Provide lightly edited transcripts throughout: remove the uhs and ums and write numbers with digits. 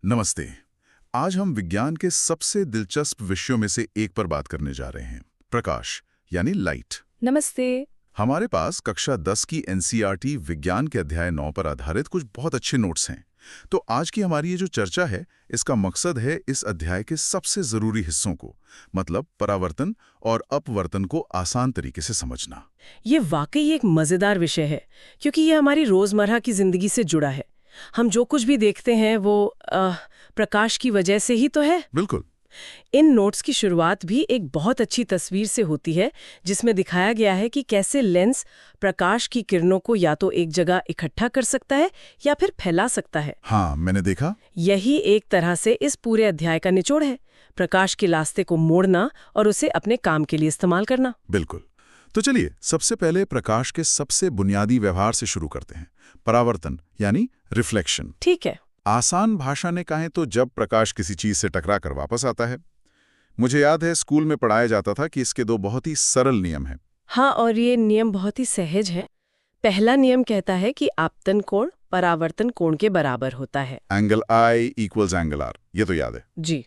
नमस्ते। आज हम विज्ञान के सबसे दिलचस्प विषयों में से एक पर बात करने जा रहे हैं, प्रकाश यानी लाइट। नमस्ते। हमारे पास कक्षा 10 की एनसीईआरटी विज्ञान के अध्याय 9 पर आधारित कुछ बहुत अच्छे नोट्स हैं। तो आज की हमारी ये जो चर्चा है, इसका मकसद है इस अध्याय के सबसे जरूरी हिस्सों को, मतलब परावर्तन और अपवर्तन को आसान तरीके से समझना। ये वाकई एक मजेदार विषय है क्योंकि ये हमारी रोजमर्रा की जिंदगी से जुड़ा है। हम जो कुछ भी देखते हैं वो प्रकाश की वजह से ही तो है। बिल्कुल। इन नोट्स की शुरुआत भी एक बहुत अच्छी तस्वीर से होती है जिसमें दिखाया गया है कि कैसे लेंस प्रकाश की किरणों को या तो एक जगह इकट्ठा कर सकता है या फिर फैला सकता है। हाँ, मैंने देखा। यही एक तरह से इस पूरे अध्याय का निचोड़ है, प्रकाश के रास्ते को मोड़ना और उसे अपने काम के लिए इस्तेमाल करना। बिल्कुल। तो चलिए सबसे पहले प्रकाश के सबसे बुनियादी व्यवहार से शुरू करते हैं, परावर्तन यानी रिफ्लेक्शन। ठीक है। आसान भाषा में कहें तो जब प्रकाश किसी चीज से टकरा कर वापस आता है। मुझे याद है स्कूल में पढ़ाया जाता था कि इसके दो बहुत ही सरल नियम हैं। हाँ, और ये नियम बहुत ही सहज है। पहला नियम कहता है कि आपतन कोण परावर्तन कोण के बराबर होता है। Angle I equals angle R, ये तो याद है। जी,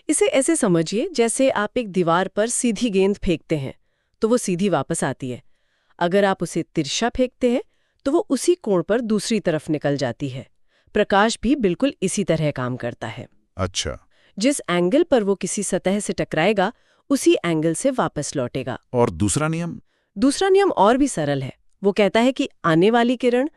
इसे ऐसे समझिए जैसे आप एक दीवार पर सीधी गेंद फेंकते हैं तो वो सीधी वापस आती है। अगर आप उसे तिरछा फेंकते हैं तो वो उसी कोण पर दूसरी तरफ निकल जाती है। प्रकाश भी बिल्कुल इसी तरह काम करता है। अच्छा। जिस एंगल पर वो किसी सतह से टकराएगा उसी एंगल से वापस लौटेगा। और दूसरा नियम? दूसरा नियम और भी सरल है। वो कहता है कि आने वाली किरण,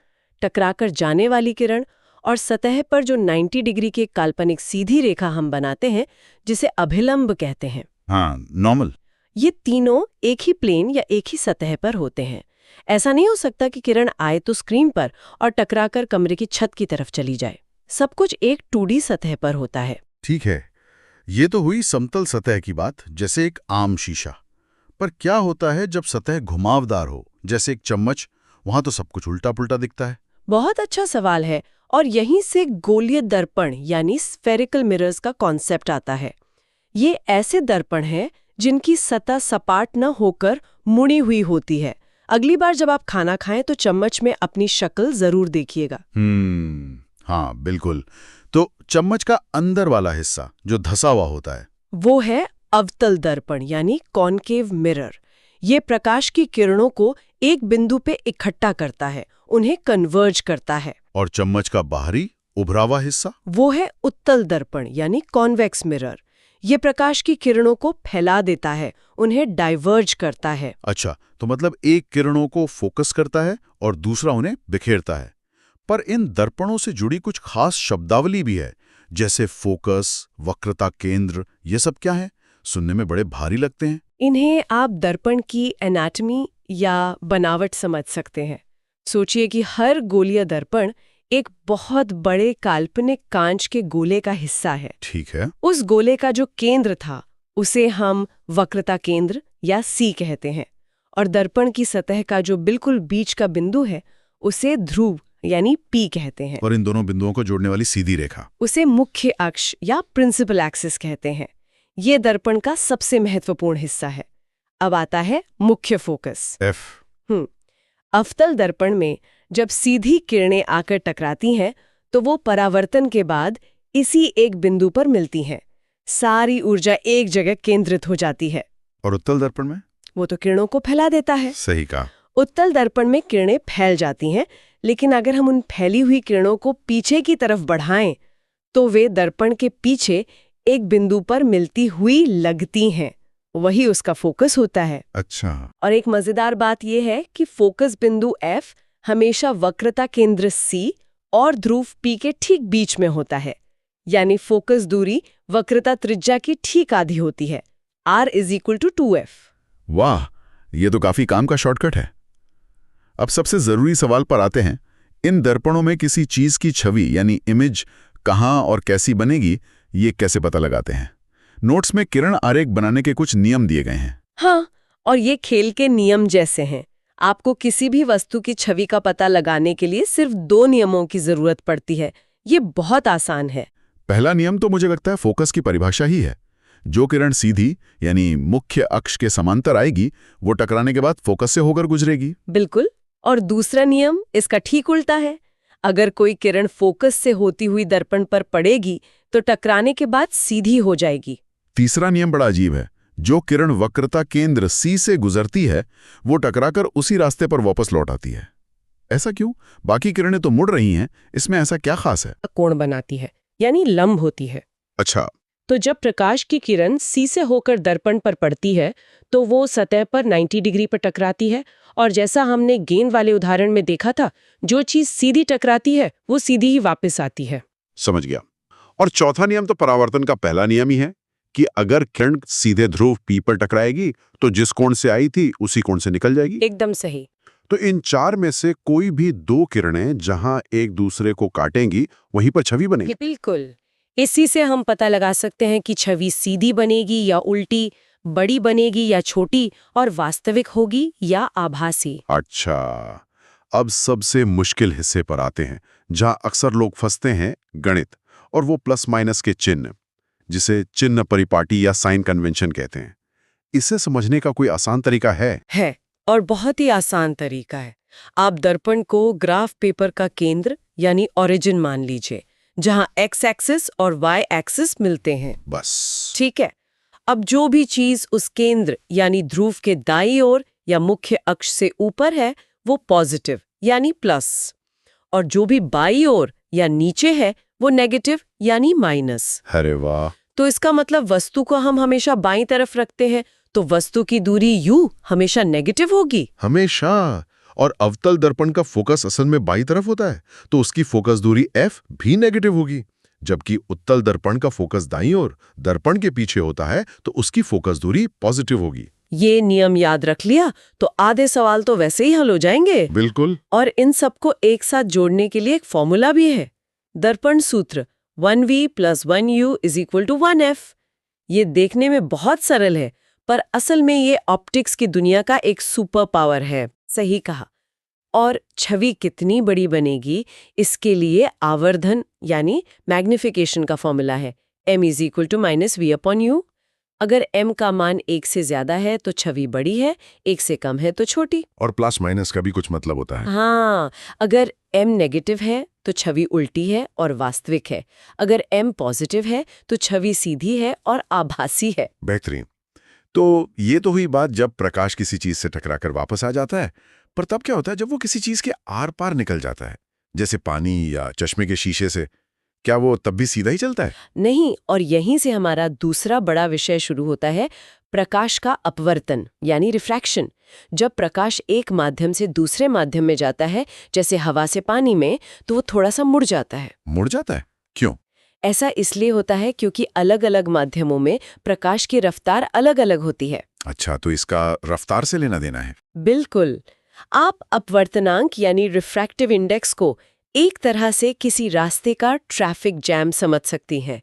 टकराकर जाने वाली किरण और सतह पर जो 90 डिग्री की काल्पनिक सीधी रेखा हम बनाते हैं जिसे अभिलंब कहते हैं। हाँ, नॉर्मल। ये तीनों एक ही प्लेन या एक ही सतह पर होते हैं। ऐसा नहीं हो सकता कि किरण आए तो स्क्रीन पर और टकराकर कमरे की छत की तरफ चली जाए। सब कुछ एक 2D सतह पर होता है। ठीक है, ये तो हुई समतल सतह की बात, जैसे एक आम शीशा। पर क्या होता है जब सतह घुमावदार हो, जैसे एक चम्मच? वहां तो सब कुछ उल्टा पुल्टा दिखता है। बहुत अच्छा सवाल है, और यहीं से गोलीय दर्पण यानी स्फेरिकल मिरर्स का कॉन्सेप्ट आता है। ये ऐसे दर्पण हैं जिनकी सतह सपाट न होकर मुड़ी हुई होती है। अगली बार जब आप खाना खाएं तो चम्मच में अपनी शक्ल जरूर देखिएगा। हाँ बिल्कुल। तो चम्मच का अंदर वाला हिस्सा जो धंसा हुआ होता है, वो है अवतल दर्पण यानी कॉनकेव मिरर। ये प्रकाश की किरणों को एक बिंदु पे इकट्ठा करता है, उन्हें कन्वर्ज करता है। और चम्मच का बाहरी उभरा हुआ हिस्सा? वो है उत्तल दर्पण यानी कॉन्वेक्स मिरर। ये प्रकाश की किरणों को फैला देता है, उन्हें डाइवर्ज करता है। अच्छा, तो मतलब एक किरणों को फोकस करता है और दूसरा उन्हें बिखेरता है। पर इन दर्पणों से जुड़ी कुछ खास शब्दावली भी है, जैसे फोकस, वक्रता केंद्र। ये सब क्या है? सुनने में बड़े भारी लगते हैं। इन्हें आप दर्पण की एनाटॉमी या बनावट समझ सकते हैं। सोचिए कि हर गोलीय दर्पण एक बहुत बड़े काल्पनिक कांच के गोले का हिस्सा है। ठीक है। उस गोले का जो केंद्र था उसे हम वक्रता केंद्र या C कहते हैं, और दर्पण की सतह का जो बिल्कुल बीच का बिंदु है उसे ध्रुव यानी P कहते हैं। और इन दोनों बिंदुओं को जोड़ने वाली सीधी रेखा उसे मुख्य अक्ष या प्रिंसिपल एक्सिस कहते हैं। ये दर्पण का सबसे महत्वपूर्ण हिस्सा है। अब आता है मुख्य फोकस F। अवतल दर्पण में जब सीधी किरणें आकर टकराती हैं तो वो परावर्तन के बाद इसी एक बिंदु पर मिलती हैं। सारी ऊर्जा एक जगह केंद्रित हो जाती है। और उत्तल दर्पण में? वो तो किरणों को फैला देता है। सही कहा। उत्तल दर्पण में किरणें फैल जाती हैं, लेकिन अगर हम उन फैली हुई किरणों को पीछे की तरफ बढ़ाएं तो वे दर्पण के पीछे एक बिंदु पर मिलती हुई लगती हैं। वही उसका फोकस होता है। अच्छा। और एक मजेदार बात यह है कि फोकस बिंदु F हमेशा वक्रता केंद्र C और ध्रुव P के ठीक बीच में होता है, यानी फोकस दूरी वक्रता त्रिज्या की ठीक आधी होती है। R = 2F। वाह, ये तो काफी काम का शॉर्टकट है। अब सबसे जरूरी सवाल पर आते हैं। इन दर्पणों में किसी चीज की छवि यानी इमेज कहाँ और कैसी बनेगी, ये कैसे पता लगाते हैं? नोट्स में किरण आरेख बनाने के कुछ नियम दिए गए हैं। हाँ, और ये खेल के नियम जैसे हैं। आपको किसी भी वस्तु की छवि का पता लगाने के लिए सिर्फ 2 नियमों की जरूरत पड़ती है। ये बहुत आसान है। पहला नियम तो मुझे लगता है फोकस की परिभाषा ही है। जो किरण सीधी यानी मुख्य अक्ष के समांतर आएगी वो टकराने के बाद फोकस से होकर गुजरेगी। बिल्कुल। और दूसरा नियम इसका ठीक उल्टा है। अगर कोई किरण फोकस से होती हुई दर्पण पर पड़ेगी तो टकराने के बाद सीधी हो जाएगी। तीसरा नियम बड़ा अजीब है। जो किरण वक्रता केंद्र C से गुजरती है वो टकराकर उसी रास्ते पर वापस लौट आती है। ऐसा क्यों? बाकी किरणें तो मुड़ रही हैं, इसमें ऐसा क्या खास है? कोण बनाती है, यानी लंब होती है। अच्छा। तो जब प्रकाश की किरण C से होकर दर्पण पर पड़ती है तो वो सतह पर 90 डिग्री पर टकराती है, और जैसा हमने गेंद वाले उदाहरण में देखा था, जो चीज सीधी टकराती है वो सीधी ही वापस आती है। समझ गया। और चौथा नियम तो परावर्तन का पहला नियम ही है कि अगर किरण सीधे ध्रुव P पर टकराएगी तो जिस कोण से आई थी उसी कोण से निकल जाएगी। एकदम सही। तो इन चार में से कोई भी दो किरणें जहां एक दूसरे को काटेंगी वहीं पर छवि बनेगी। बिल्कुल। इसी से हम पता लगा सकते हैं कि छवि सीधी बनेगी या उल्टी, बड़ी बनेगी या छोटी, और वास्तविक होगी या आभासी। अच्छा, अब सबसे मुश्किल हिस्से पर आते हैं जहां अक्सर लोग फंसते हैं, गणित और वो प्लस माइनस के चिन्ह, जिसे चिन्ह परिपाटी या साइन कन्वेंशन कहते हैं। इसे समझने का कोई आसान तरीका है? और बहुत ही आसान तरीका है। आप दर्पण को ग्राफ पेपर का केंद्र यानी ओरिजिन मान लीजिए, जहां एक्स एक्सिस और वाई एक्सिस मिलते हैं। बस ठीक है। अब जो भी चीज उस केंद्र यानी ध्रुव के दाईं ओर या मुख्य अक्ष से ऊपर है वो पॉजिटिव यानी प्लस, और जो भी बाईं ओर या नीचे है वो नेगेटिव यानी माइनस। अरे वाह! तो इसका मतलब वस्तु को हम हमेशा बाईं तरफ रखते हैं तो वस्तु की दूरी u हमेशा नेगेटिव होगी। हमेशा। और अवतल दर्पण का फोकस असल में बाईं तरफ होता है, तो उसकी फोकस दूरी f भी नेगेटिव होगी। जबकि उत्तल दर्पण का फोकस दाईं ओर दर्पण के पीछे होता है, तो उसकी फोकस दूरी पॉजिटिव होगी। ये नियम याद रख लिया तो आधे सवाल तो वैसे ही हल हो जाएंगे। बिल्कुल। और इन सबको एक साथ जोड़ने के लिए एक फॉर्मूला भी है, दर्पण सूत्र 1v + 1u = 1f। ये देखने में बहुत सरल है, पर असल में ये ऑप्टिक्स की दुनिया का एक सुपर पावर है। सही कहा। और छवि कितनी बड़ी बनेगी, इसके लिए आवर्धन यानी मैग्निफिकेशन का फॉर्मूला है, m = -v/u। अगर m का मान 1 से ज्यादा है तो छवि बड़ी है, 1 से कम है तो छोटी। और प्लस माइनस का भी कुछ मतलब होता है। हाँ, अगर m नेगेटिव है तो छवि उल्टी है और वास्तविक है। अगर m पॉजिटिव है तो छवि सीधी है और आभासी है। बेहतरीन। तो ये तो हुई बात जब प्रकाश किसी चीज से टकराकर वापस आ जाता है, पर तब क्या होता है जब वो किसी चीज के आर पार निकल जाता है, जैसे पानी या चश्मे के शीशे से? क्या वो तब भी सीधा ही चलता है? नहीं, और यहीं से हमारा दूसरा बड़ा विषय शुरू होता है, प्रकाश का अपवर्तन यानी रिफ्रैक्शन। जब प्रकाश एक माध्यम से दूसरे माध्यम में जाता है, जैसे हवा से पानी में, तो वो थोड़ा सा मुड़ जाता है। मुड़ जाता है? क्यों? ऐसा इसलिए होता है क्योंकि अलग अलग माध्यमों में प्रकाश की रफ्तार अलग अलग होती है। अच्छा, तो इसका रफ्तार से लेना देना है। बिल्कुल। आप अपवर्तनांक यानी रिफ्रैक्टिव इंडेक्स को एक तरह से किसी रास्ते का ट्रैफिक जैम समझ सकती हैं।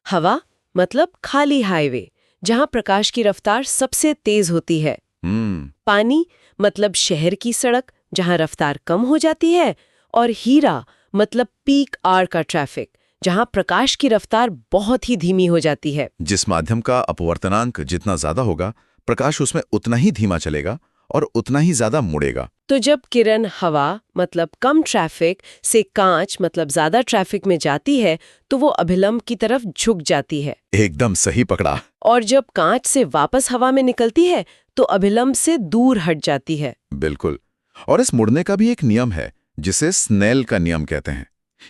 हवा मतलब खाली हाईवे, जहां प्रकाश की रफ्तार सबसे तेज होती है। पानी मतलब शहर की सड़क, जहां रफ्तार कम हो जाती है। और हीरा मतलब पीक आवर का ट्रैफिक, जहां प्रकाश की रफ्तार बहुत ही धीमी हो जाती है। जिस माध्यम का अपवर्तनांक जितना ज्यादा होगा, प्रकाश उसमें उतना ही धीमा चलेगा और उतना ही ज्यादा मुड़ेगा। तो जब किरण हवा मतलब कम ट्रैफिक से कांच मतलब ज्यादा ट्रैफिक में जाती है तो वो अभिलंब की तरफ झुक जाती है। एकदम सही पकड़ा। और जब कांच से वापस हवा में निकलती है तो अभिलंब से दूर हट जाती है। बिल्कुल। और इस मुड़ने का भी एक नियम है जिसे स्नेल का नियम कहते हैं।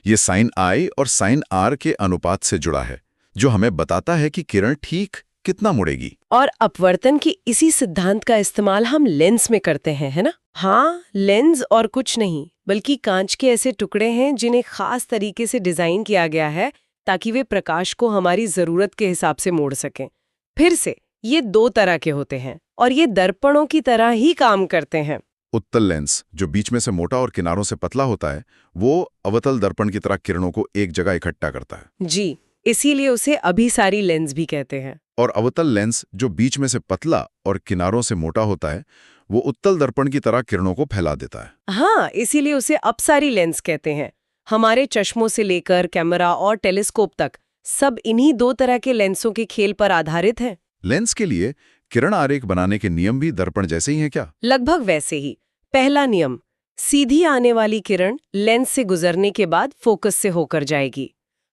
ये साइन I और साइन R के अनुपात से जुड़ा है, जो हमें बताता है कि किरण ठीक कितना मुड़ेगी। और अपवर्तन की इसी सिद्धांत का इस्तेमाल हम लेंस में करते हैं, है ना? हाँ, लेंस और कुछ नहीं बल्कि कांच के ऐसे टुकड़े हैं जिन्हें खास तरीके से डिजाइन किया गया है ताकि वे प्रकाश को हमारी जरूरत के हिसाब से मोड़ सकें। फिर से, ये दो तरह के होते हैं और ये दर्पणों की तरह ही काम करते हैं। उत्तल लेंस, जो बीच में से मोटा और किनारों से पतला होता है, वो अवतल दर्पण की तरह किरणों को एक जगह इकट्ठा करता है। जी, इसीलिए उसे अभिसारी लेंस भी कहते हैं। और अवतल लेंस, जो बीच में से पतला और किनारों से मोटा होता है, वो उत्तल दर्पण की तरह किरणों को फैला देता है। हाँ, इसीलिए उसे अपसारी लेंस कहते हैं। हमारे चश्मों से लेकर कैमरा और टेलीस्कोप तक सब इन्हीं दो तरह के लेंसों के खेल पर आधारित है। लेंस के लिए किरण आरेख बनाने के नियम भी दर्पण जैसे ही हैं क्या? लगभग वैसे ही। पहला नियम, सीधी आने वाली किरण लेंस से गुजरने के बाद फोकस से होकर जाएगी।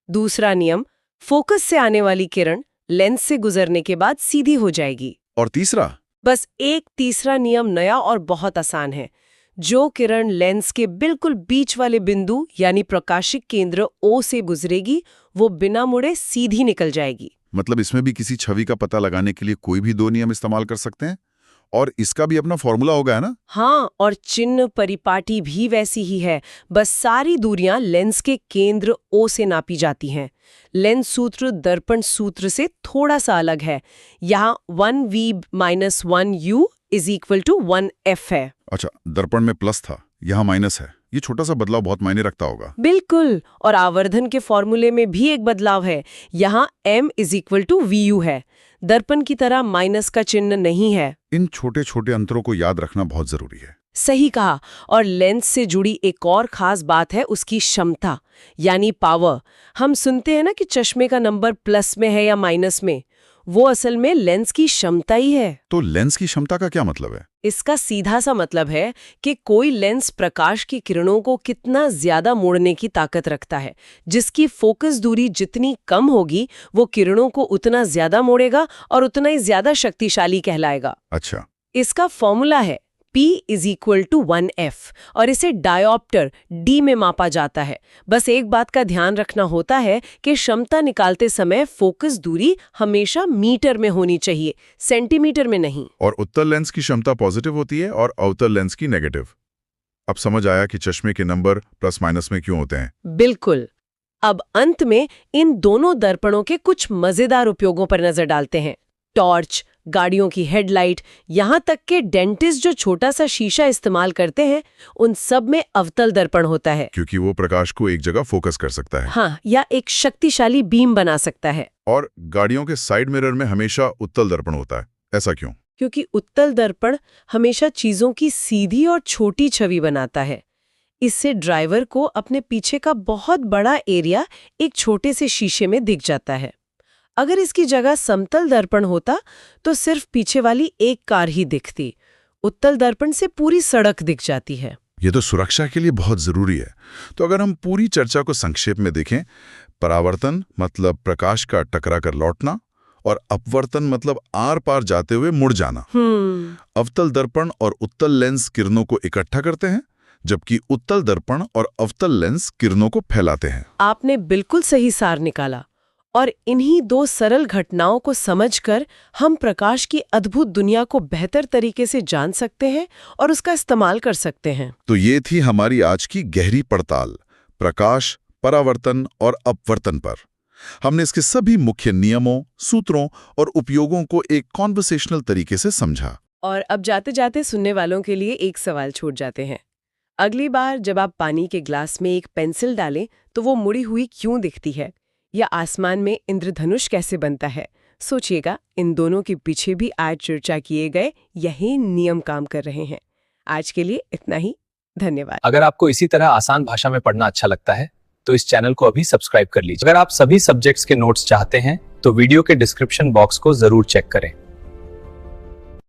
दूसरा नियम, फोकस से आने वाली किरण लेंस से गुजरने के बाद सीधी हो जाएगी। और तीसरा? बस एक तीसरा नियम नया और बहुत आसान है। जो किरण लेंस के बिल्कुल बीच वाले बिंदु यानी प्रकाशिक केंद्र O से गुजरेगी, वो बिना मुड़े सीधी निकल जाएगी। मतलब इसमें भी किसी छवि का पता लगाने के लिए कोई भी दो नियम इस्तेमाल कर सकते हैं? और इसका भी अपना फॉर्मूला होगा, है ना? हाँ, और चिन्ह परिपाटी भी वैसी ही है। बस सारी दूरियां लेंस के केंद्र O से नापी जाती हैं। लेंस सूत्र दर्पण सूत्र से थोड़ा सा अलग है। यहाँ 1v - 1u = 1f है। अच्छा, दर्पण में प्लस था, यहाँ माइनस है। ये छोटा सा बदलाव बहुत मायने रखता होगा। बिल्कुल। और आवर्धन के फॉर्मूले में भी एक बदलाव है। यहाँ m = vu है। दर्पण की तरह माइनस का चिन्ह नहीं है। इन छोटे छोटे अंतरों को याद रखना बहुत जरूरी है। सही कहा। और लेंस से जुड़ी एक और खास बात है उसकी क्षमता यानी पावर। हम सुनते हैं ना कि चश्मे का नंबर प्लस में है या माइनस में, वो असल में लेंस की क्षमता ही है। तो लेंस की क्षमता का क्या मतलब है? इसका सीधा सा मतलब है कि कोई लेंस प्रकाश की किरणों को कितना ज्यादा मोड़ने की ताकत रखता है। जिसकी फोकस दूरी जितनी कम होगी, वो किरणों को उतना ज्यादा मोड़ेगा और उतना ही ज्यादा शक्तिशाली कहलाएगा। अच्छा। इसका फॉर्मूला है P = 1f और इसे डायोप्टर D में मापा जाता है। बस एक बात का ध्यान रखना होता है कि क्षमता निकालते समय फोकस दूरी हमेशा मीटर में होनी चाहिए, सेंटीमीटर में नहीं। और उत्तल लेंस की क्षमता पॉजिटिव होती है और अवतल लेंस की नेगेटिव। अब समझ आया कि चश्मे के नंबर प्लस माइनस में क्यों होते हैं। बिल्कुल। अब अंत में इन दोनों दर्पणों के कुछ मजेदार उपयोगों पर नजर डालते हैं। टॉर्च, गाड़ियों की हेडलाइट, यहाँ तक के डेंटिस्ट जो छोटा सा शीशा इस्तेमाल करते हैं, उन सब में अवतल दर्पण होता है। क्योंकि वो प्रकाश को एक जगह फोकस कर सकता है। हाँ, या एक शक्तिशाली बीम बना सकता है। और गाड़ियों के साइड मिरर में हमेशा उत्तल दर्पण होता है, ऐसा क्यों? क्योंकि उत्तल दर्पण हमेशा चीजों की सीधी और छोटी छवि बनाता है। इससे ड्राइवर को अपने पीछे का बहुत बड़ा एरिया एक छोटे से शीशे में दिख जाता है। अगर इसकी जगह समतल दर्पण होता तो सिर्फ पीछे वाली एक कार ही दिखती। उत्तल दर्पण से पूरी सड़क दिख जाती है। ये तो सुरक्षा के लिए बहुत जरूरी है। तो अगर हम पूरी चर्चा को संक्षेप में देखें, परावर्तन मतलब प्रकाश का टकरा कर लौटना, और अपवर्तन मतलब आर पार जाते हुए मुड़ जाना। अवतल दर्पण और उत्तल लेंस किरणों को इकट्ठा करते हैं, जबकि उत्तल दर्पण और अवतल लेंस किरणों को फैलाते हैं। आपने बिल्कुल सही सार निकाला। और इन्हीं दो सरल घटनाओं को समझकर हम प्रकाश की अद्भुत दुनिया को बेहतर तरीके से जान सकते हैं और उसका इस्तेमाल कर सकते हैं। तो ये थी हमारी आज की गहरी पड़ताल प्रकाश, परावर्तन और अपवर्तन पर। हमने इसके सभी मुख्य नियमों, सूत्रों और उपयोगों को एक कॉन्वर्सेशनल तरीके से समझा। और अब जाते जाते सुनने वालों के लिए एक सवाल छूट जाते हैं। अगली बार जब आप पानी के ग्लास में एक पेंसिल डालें तो वो मुड़ी हुई क्यों दिखती है, या आसमान में इंद्रधनुष कैसे बनता है? सोचिएगा, इन दोनों के पीछे भी आज चर्चा किए गए यही नियम काम कर रहे हैं। आज के लिए इतना ही। धन्यवाद। अगर आपको इसी तरह आसान भाषा में पढ़ना अच्छा लगता है तो इस चैनल को अभी सब्सक्राइब कर लीजिए। अगर आप सभी सब्जेक्ट्स के नोट्स चाहते हैं तो वीडियो के डिस्क्रिप्शन बॉक्स को जरूर चेक करें।